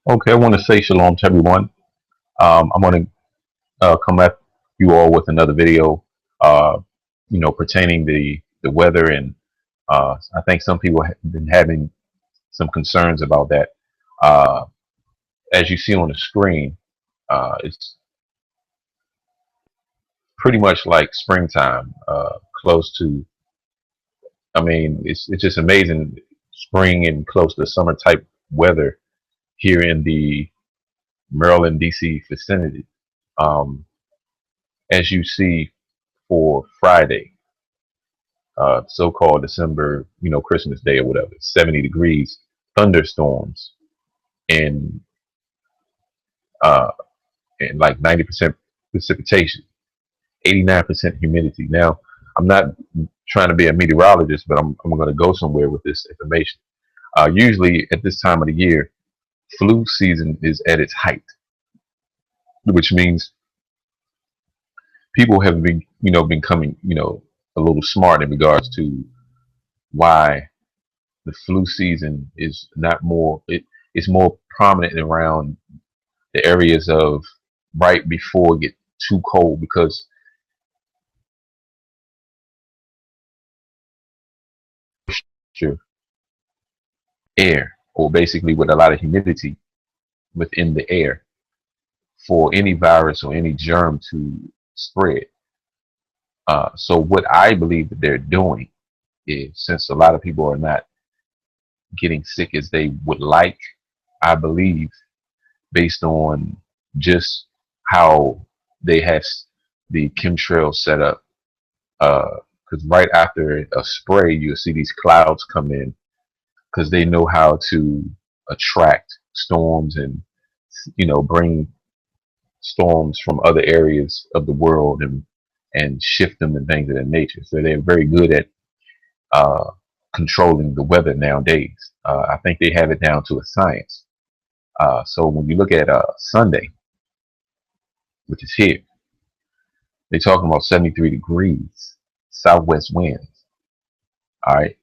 Okay, I want to say shalom to everyone. I'm going to come at you all with another video, uh, pertaining the weather, and I think some people have been having some concerns about that. Uh, as you see on the screen, it's pretty much like springtime, close to. I mean, it's just amazing, spring and close to summer type weather here in the Maryland, D.C. vicinity. Um, as you see for Friday, so-called December, Christmas Day or whatever, 70 degrees, thunderstorms, and uh, and like 90% precipitation, 89% humidity. Now, I'm not trying to be a meteorologist, but I'm going to go somewhere with this information. Usually at this time of the year, flu season is at its height, which means people have been, becoming, a little smart in regards to why the flu season is not more it's more prominent around the areas of right before it get too cold, because your air, or basically with a lot of humidity within the air, for any virus or any germ to spread. So what I believe that they're doing is, since a lot of people are not getting sick as they would like, I believe, based on just how they have the chemtrails set up, because right after a spray, you'll see these clouds come in, because they know how to attract storms and bring storms from other areas of the world, and shift them and things of that nature. So they're very good at uh, controlling the weather nowadays. I think they have it down to a science. So when you look at Sunday, which is here, they're talking about 73 degrees, southwest winds. All right.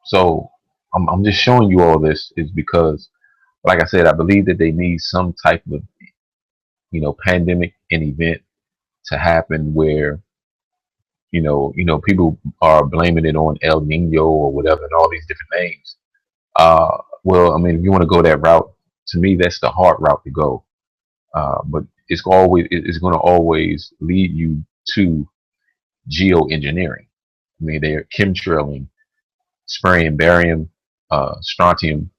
So I'm just showing you all this is because, like I said, I believe that they need some type of, pandemic and event to happen where, people are blaming it on El Nino or whatever and all these different names. Well, I mean, if you want to go that route, to me, that's the hard route to go. But it's going to always lead you to geoengineering. I mean, they're chemtrailing, spraying barium, strontium,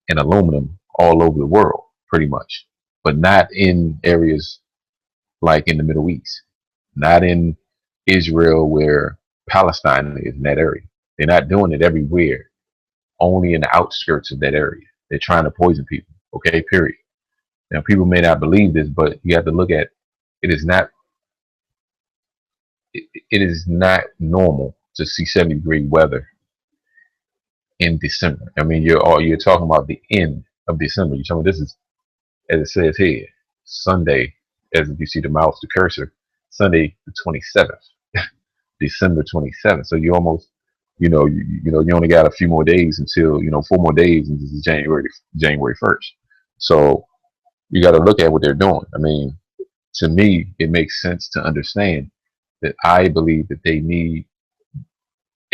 and aluminum all over the world, pretty much, but not in areas like in the Middle East, not in Israel where Palestine is in that area. They're not doing it everywhere, only in the outskirts of that area. They're trying to poison people. Okay, period. Now, people may not believe this, but you have to look at it is not it is not normal to see 70-degree weather in December. I mean, you're talking about the end of December. You're talking, this is, as it says here, Sunday, as you see the mouse, the cursor, Sunday the 27th, December 27th. So you almost, you only got a few more days until, 4 more days, and this is January 1st. So you got to look at what they're doing. I mean, to me, it makes sense to understand that I believe that they need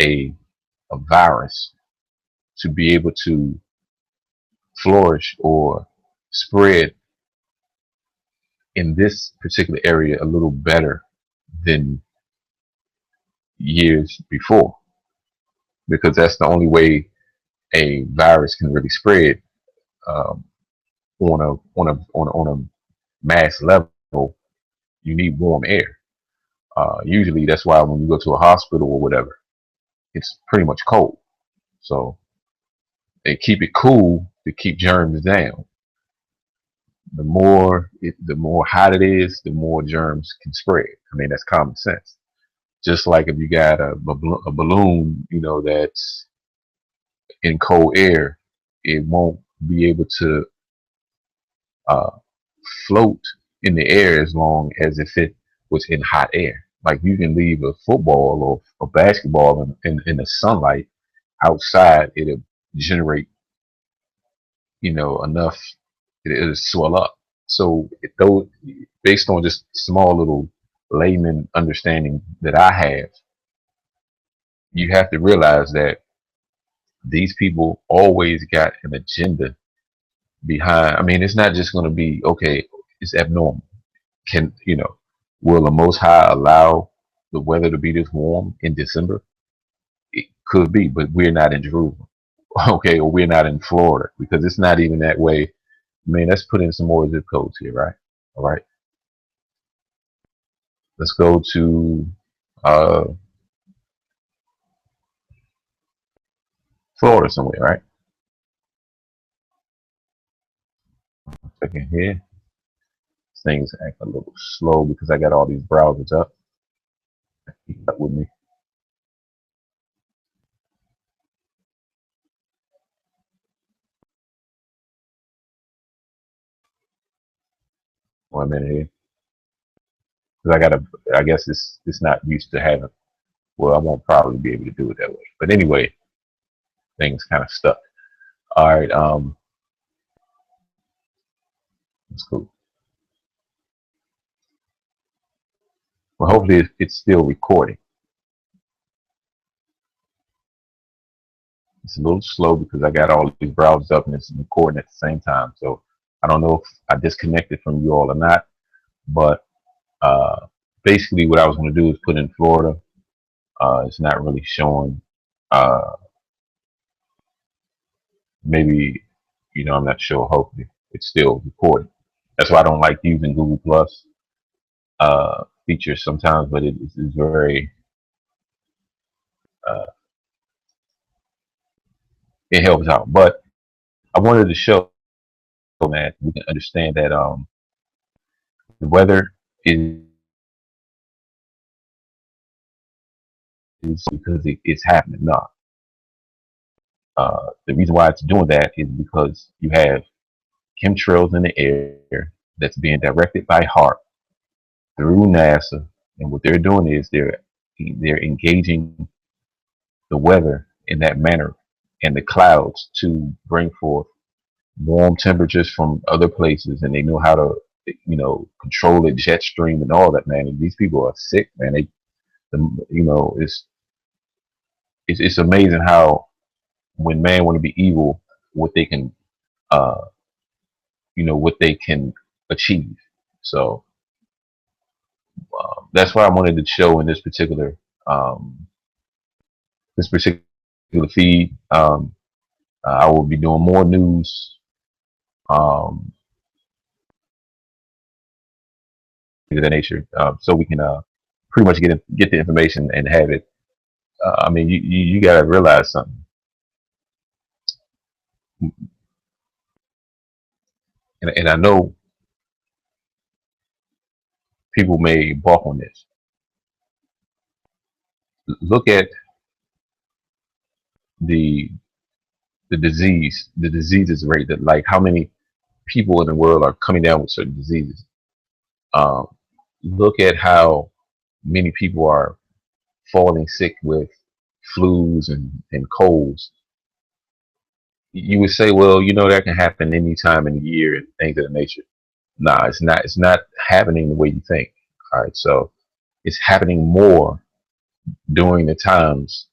a a virus to be able to flourish or spread in this particular area a little better than years before, because that's the only way a virus can really spread, um, on a mass level. You need warm air. Usually, that's why when you go to a hospital or whatever, it's pretty much cold. So they keep it cool to keep germs down. The more hot it is, the more germs can spread. I mean, that's common sense. Just like if you got a balloon, that's in cold air, it won't be able to uh, float in the air as long as if it was in hot air. Like, you can leave a football or a basketball in the sunlight outside, it'll generate enough, it'll swell up. So though, based on just small little layman understanding that I have, you have to realize that these people always got an agenda behind. I mean, it's not just going to be, okay, it's abnormal. Can, will the Most High allow the weather to be this warm in December? It could be, but we're not in Jerusalem, okay, or we're not in Florida, because it's not even that way. Man, let's put in some more zip codes here, right? All right, let's go to uh, Florida somewhere, right? Second here, this thing's acting a little slow because I got all these browsers up. Keep up with me. 1 minute here, because I gotta. I guess it's not used to having. Well, I won't probably be able to do it that way. But anyway, things kind of stuck. All right, that's cool. Well, hopefully it's still recording. It's a little slow because I got all these browsers up and it's recording at the same time. So I don't know if I disconnected from you all or not, but uh, basically what I was going to do is put in Florida. It's not really showing. Uh, maybe, I'm not sure. Hopefully it's still recording. That's why I don't like using Google Plus features sometimes, but it's very, uh, it helps out. But I wanted to show, man, we can understand that the weather is because it's happening. No, the reason why it's doing that is because you have chemtrails in the air that's being directed by HARP through NASA, and what they're doing is they're engaging the weather in that manner and the clouds to bring forth warm temperatures from other places, and they know how to control the jet stream and all that, man. And these people are sick, man. It's amazing how when man want to be evil, what they can uh, what they can achieve. So that's why I wanted to show in um, this particular feed. I will be doing more news um, of that nature, so we can pretty much get the information and have it. I mean, you got to realize something, and I know people may balk on this. Look at the the diseases rate, that like how many people in the world are coming down with certain diseases. Um, Look at how many people are falling sick with flus and colds. You would say, well, that can happen any time in the year and things of that nature. Nah, it's not. It's not happening the way you think. All right, so it's happening more during the times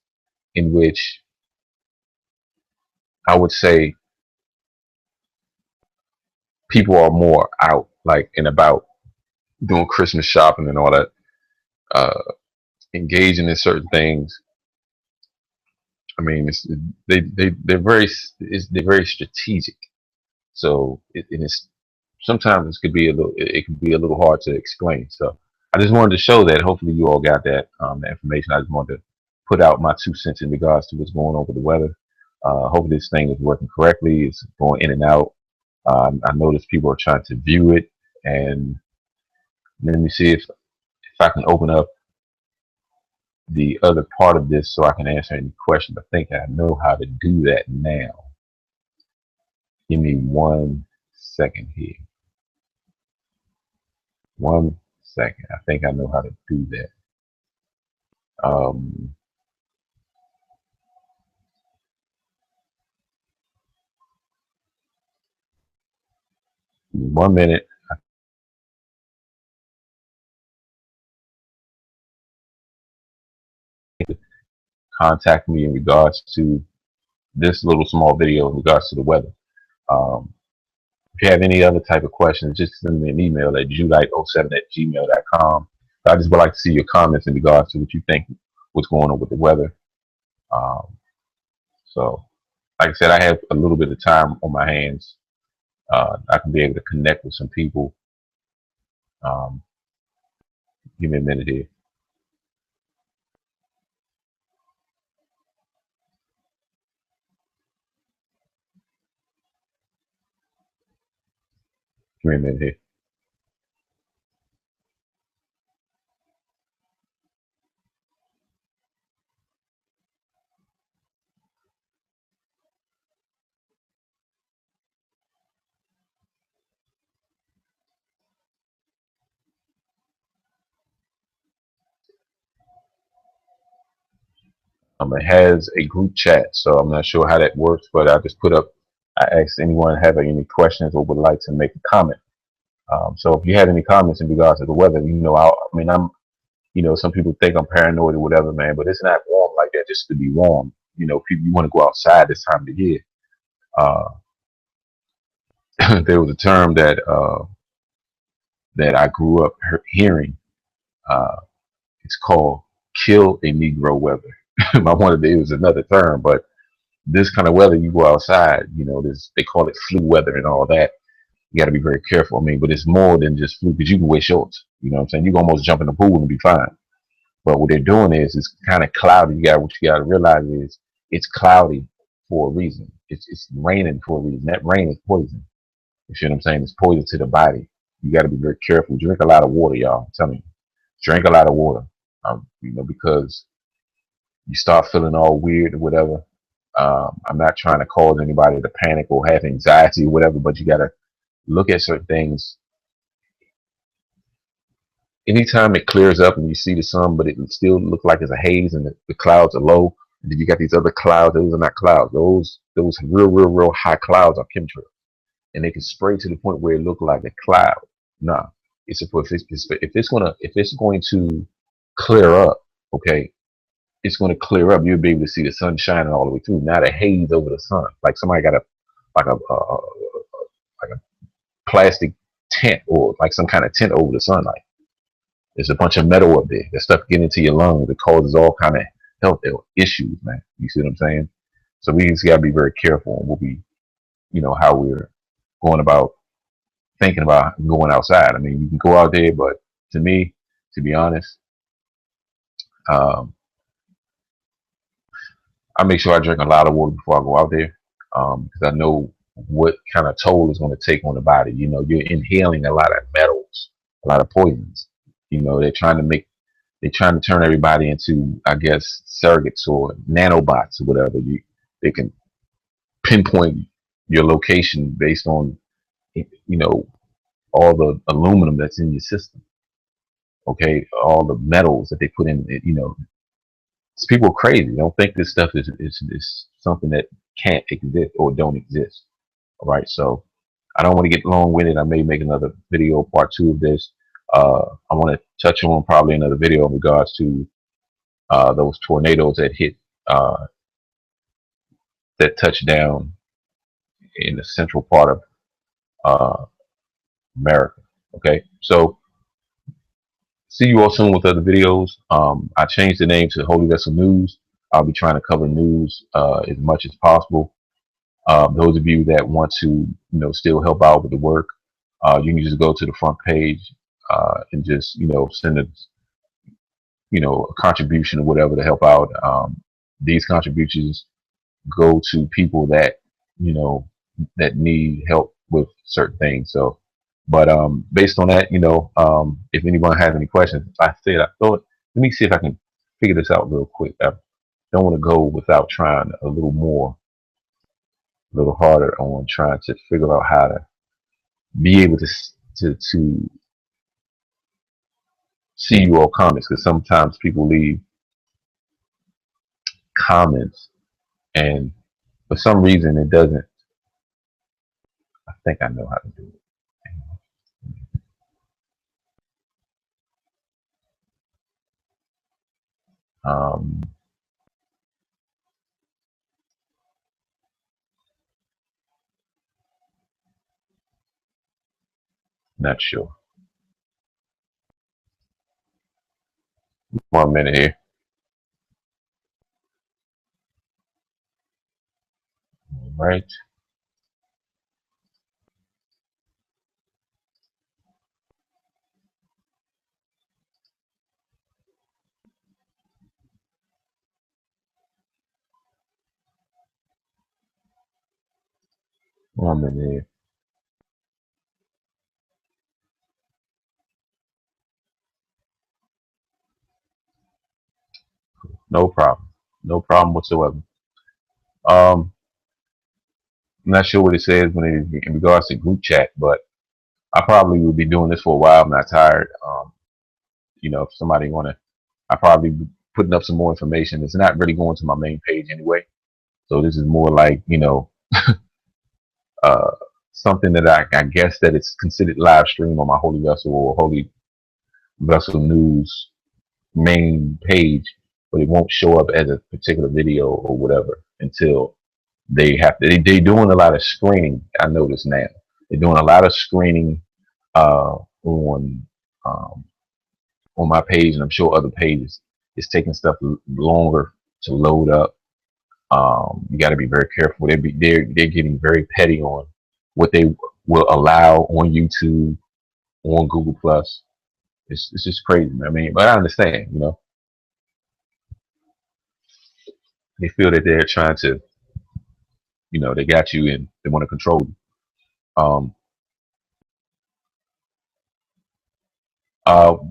in which I would say people are more out, like and about, doing Christmas shopping and all that, uh, engaging in certain things. I mean, they're very strategic. So and it's sometimes it could be it can be a little hard to explain. So I just wanted to show that. Hopefully, you all got that information. I just wanted to put out my 2 cents in regards to what's going on with the weather. Hopefully, this thing is working correctly. It's going in and out. I noticed people are trying to view it, and let me see if I can open up the other part of this so I can answer any questions. I think I know how to do that now. Give me 1 second here. 1 second. I think I know how to do that. Um, 1 minute. Contact me in regards to this little small video in regards to the weather. Um, if you have any other type of questions, just send me an email at julite07@gmail.com. I just would like to see your comments in regards to what you think, what's going on with the weather. Um, so, like I said, I have a little bit of time on my hands. I can be able to connect with some people. Um, give me a minute here. Give me a minute here. It has a group chat, so I'm not sure how that works, but I just put up. I asked anyone have any questions or would like to make a comment. So if you have any comments in regards to the weather, I mean, some people think I'm paranoid or whatever, man, but it's not warm like that just to be warm. People, you want to go outside this time of the year. Uh, there was a term that I grew up hearing. Uh, it's called "kill a Negro weather." I wanted it was another term, but this kind of weather, you go outside, they call it flu weather and all that. You got to be very careful. I mean, but it's more than just flu because you can wear shorts. You know what I'm saying? You can almost jump in the pool and be fine. But what they're doing is it's kind of cloudy. What you got to realize is it's cloudy for a reason. It's raining for a reason. That rain is poison. You see what I'm saying? It's poison to the body. You got to be very careful. Drink a lot of water, y'all. I'm telling you, drink a lot of water. Because you start feeling all weird or whatever. I'm not trying to cause anybody to panic or have anxiety or whatever, but you got to look at certain things. Anytime it clears up and you see the sun, but it still looks like it's a haze and the clouds are low, and then you got these other clouds. Those are not clouds. Those real high clouds are chemtrails, and they can spray to the point where it look like a cloud. Nah, if it's going to clear up, okay, it's going to clear up. You'll be able to see the sun shining all the way through, not a haze over the sun. Like somebody got like a plastic tent or like some kind of tent over the sunlight. There's a bunch of metal up there. That stuff get into your lungs. It causes all kind of health issues, man. You see what I'm saying? So we just got to be very careful, and we'll be, how we're going about thinking about going outside. I mean, you can go out there, but to me, to be honest, um, I make sure I drink a lot of water before I go out there, because I know what kind of toll it's going to take on the body. You're inhaling a lot of metals, a lot of poisons. They're trying to turn everybody into, I guess, surrogates or nanobots or whatever. They can pinpoint your location based on, all the aluminum that's in your system. Okay, all the metals that they put in. People are crazy. They don't think this stuff is something that can't exist or don't exist. All right, so I don't want to get long-winded. I may make another video, part 2 of this. I want to touch on probably another video in regards to those tornadoes that hit, that touched down in the central part of uh, America. Okay, so see you all soon with other videos. I changed the name to Holyvessel News. I'll be trying to cover news as much as possible. Those of you that want to, still help out with the work, you can just go to the front page and just, send a contribution or whatever to help out. These contributions go to people that, that need help with certain things. So, but based on that, if anyone has any questions, I thought, let me see if I can figure this out real quick. I don't want to go without trying a little more, a little harder on trying to figure out how to be able to see you all comments, because sometimes people leave comments and for some reason it doesn't. I think I know how to do it. Um, not sure. 1 minute here. Right. 1 minute here. No problem. No problem whatsoever. Um, I'm not sure what it says when it, in regards to group chat, but I probably will be doing this for a while. I'm not tired. If somebody wanna, I probably be putting up some more information. It's not really going to my main page anyway. So this is more like, uh, something that I guess that it's considered live stream on my Holy Vessel or Holy Vessel News main page, but it won't show up as a particular video or whatever until they have to. They're doing a lot of screening. I notice now they're doing a lot of screening uh, on um, on my page, and I'm sure other pages. It's taking stuff longer to load up. You got to be very careful. They're getting very petty on what they will allow on YouTube, on Google Plus. It's just crazy. I mean, but I understand. They feel that they're trying to, they got you and they want to control you. Um,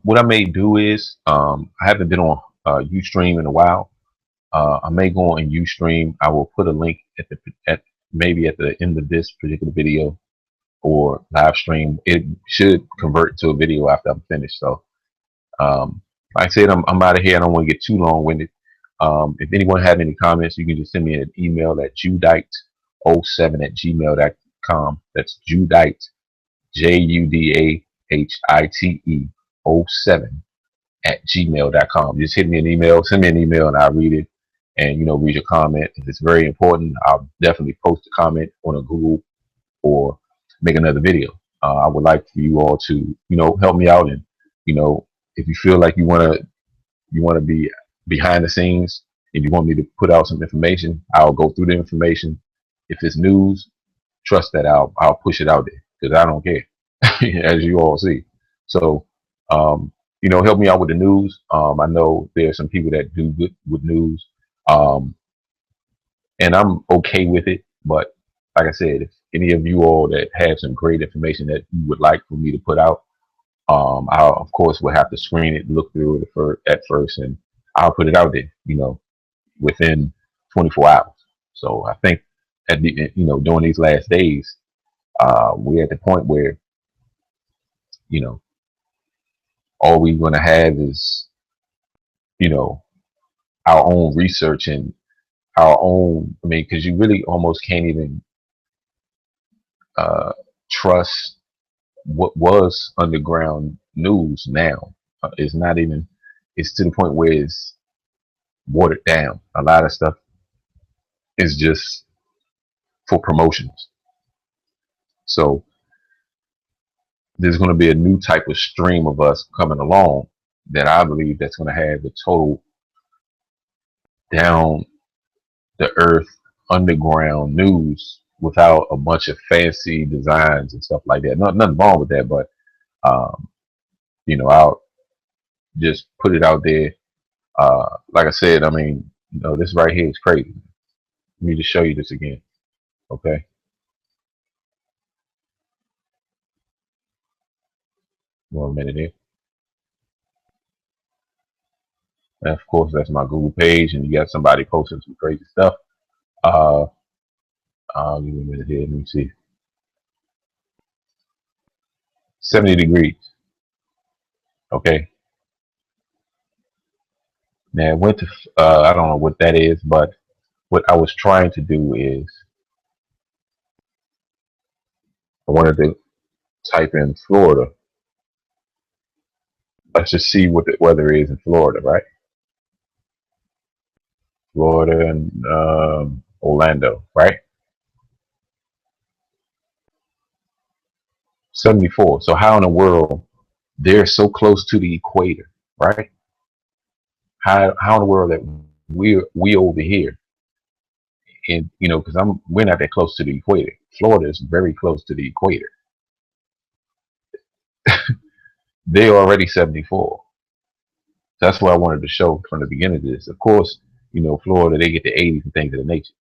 what I may do is, I haven't been on UStream in a while. I may go on UStream. I will put a link at maybe at the end of this particular video or live stream. It should convert to a video after I'm finished. So, like I said, I'm out of here. I don't want to get too long winded. If anyone had any comments, you can just send me an email at judite07@gmail.com. That's Judite, JUDAHITE07 @gmail.com. Just hit me an email, send me an email, and I'll read it and read your comment. If it's very important, I'll definitely post a comment on a Google or make another video. I would like for you all to help me out, and you know if you feel like you want to be behind the scenes, if you want me to put out some information, I'll go through the information. If it's news, trust that I'll push it out there because I don't care, as you all see. So, help me out with the news. I know there's some people that do good with news, um, and I'm okay with it. But like I said, if any of you all that have some great information that you would like for me to put out, I of course will have to screen it, look through it at first, and I'll put it out there. Within 24 hours. So I think during these last days, we're at the point where you know all we're going to have is you know our own research and our own. I mean, because you really almost can't even uh, trust what was underground news now. It's not even. It's to the point where it's watered down. A lot of stuff is just for promotions. So there's going to be a new type of stream of us coming along that I believe that's going to have the total down the earth underground news without a bunch of fancy designs and stuff like that. Nothing wrong with that, but um, I'll just put it out there. Like I said, I mean, this right here is crazy. Let me just show you this again. Okay, 1 minute here. And of course, that's my Google page, and you got somebody posting some crazy stuff. Uh, I'll give me a minute here. Let me see. 70 degrees. Okay. Now, I went to, I don't know what that is, but what I was trying to do is I wanted to type in Florida. Let's just see what the weather is in Florida, right? Florida and Orlando, right? 74. So how in the world they're so close to the equator, right? How in the world that we over here, and because we're not that close to the equator. Florida is very close to the equator. They're already 74. So that's what I wanted to show from the beginning of this. Of course, Florida, they get the 80s and things of the nature.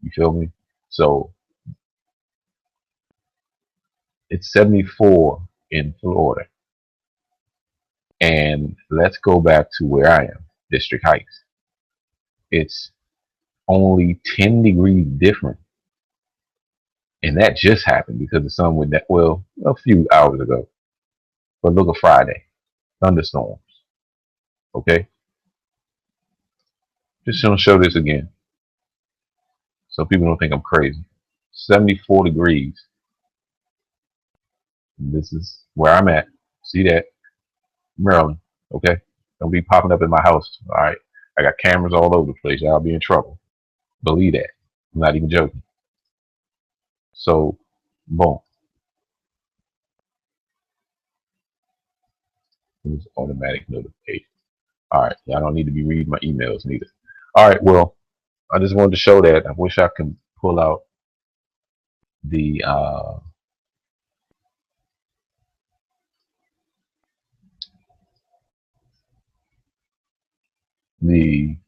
You feel me? So it's 74 in Florida. And let's go back to where I am, District Heights. It's only 10 degrees different. And that just happened because the sun went that, well, a few hours ago. But look at Friday, thunderstorms. Okay? Just gonna show this again so people don't think I'm crazy. 74 degrees. This is where I'm at. See that? Maryland. Okay? Don't be popping up in my house. All right? I got cameras all over the place. Y'all be in trouble. Believe that. I'm not even joking. So, boom. It's automatic notification. All right. Y'all don't need to be reading my emails neither. All right. Well, I just wanted to show that. I wish I could pull out the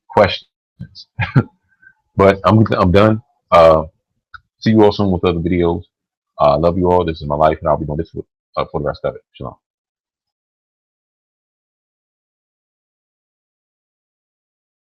questions, but I'm done. See you all soon with other videos. Love you all. This is my life, and I'll be doing this for the rest of it. Shalom.